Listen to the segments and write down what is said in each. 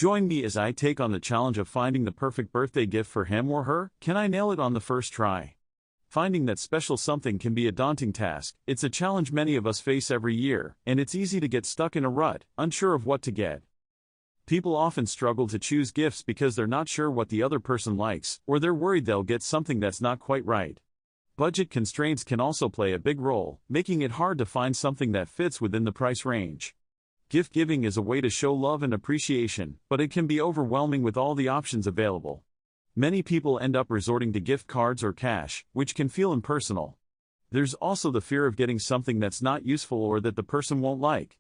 Join me as I take on the challenge of finding the perfect birthday gift for him or her. Can I nail it on the first try? Finding that special something can be a daunting task. It's a challenge many of us face every year, and it's easy to get stuck in a rut, unsure of what to get. People often struggle to choose gifts because they're not sure what the other person likes, or they're worried they'll get something that's not quite right. Budget constraints can also play a big role, making it hard to find something that fits within the price range. Gift giving is a way to show love and appreciation, but it can be overwhelming with all the options available. Many people end up resorting to gift cards or cash, which can feel impersonal. There's also the fear of getting something that's not useful or that the person won't like.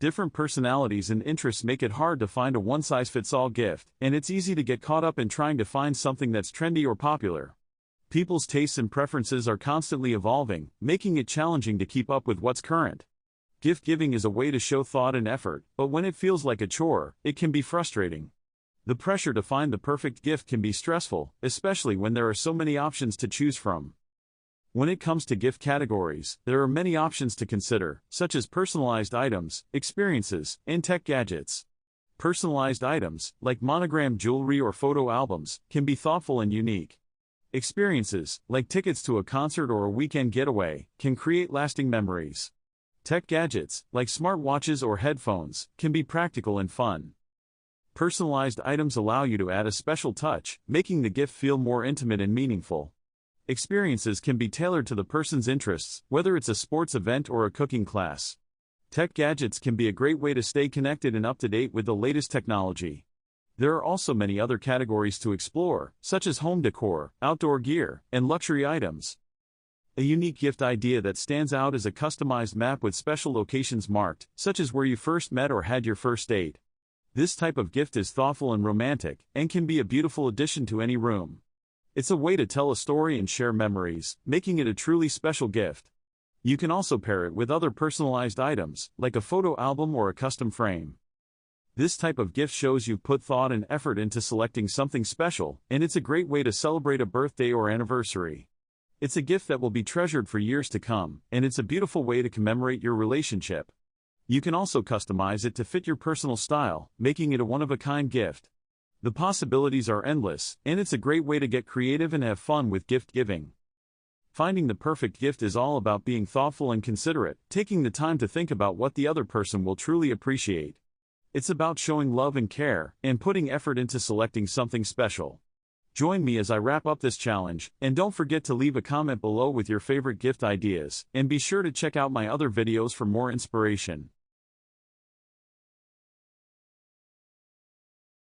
Different personalities and interests make it hard to find a one-size-fits-all gift, and it's easy to get caught up in trying to find something that's trendy or popular. People's tastes and preferences are constantly evolving, making it challenging to keep up with what's current. Gift giving is a way to show thought and effort, but when it feels like a chore, it can be frustrating. The pressure to find the perfect gift can be stressful, especially when there are so many options to choose from. When it comes to gift categories, there are many options to consider, such as personalized items, experiences, and tech gadgets. Personalized items, like monogrammed jewelry or photo albums, can be thoughtful and unique. Experiences, like tickets to a concert or a weekend getaway, can create lasting memories. Tech gadgets, like smartwatches or headphones, can be practical and fun. Personalized items allow you to add a special touch, making the gift feel more intimate and meaningful. Experiences can be tailored to the person's interests, whether it's a sports event or a cooking class. Tech gadgets can be a great way to stay connected and up to date with the latest technology. There are also many other categories to explore, such as home decor, outdoor gear, and luxury items. A unique gift idea that stands out is a customized map with special locations marked, such as where you first met or had your first date. This type of gift is thoughtful and romantic, and can be a beautiful addition to any room. It's a way to tell a story and share memories, making it a truly special gift. You can also pair it with other personalized items, like a photo album or a custom frame. This type of gift shows you've put thought and effort into selecting something special, and it's a great way to celebrate a birthday or anniversary. It's a gift that will be treasured for years to come, and it's a beautiful way to commemorate your relationship. You can also customize it to fit your personal style, making it a one-of-a-kind gift. The possibilities are endless, and it's a great way to get creative and have fun with gift giving. Finding the perfect gift is all about being thoughtful and considerate, taking the time to think about what the other person will truly appreciate. It's about showing love and care, and putting effort into selecting something special. Join me as I wrap up this challenge, and don't forget to leave a comment below with your favorite gift ideas, and be sure to check out my other videos for more inspiration.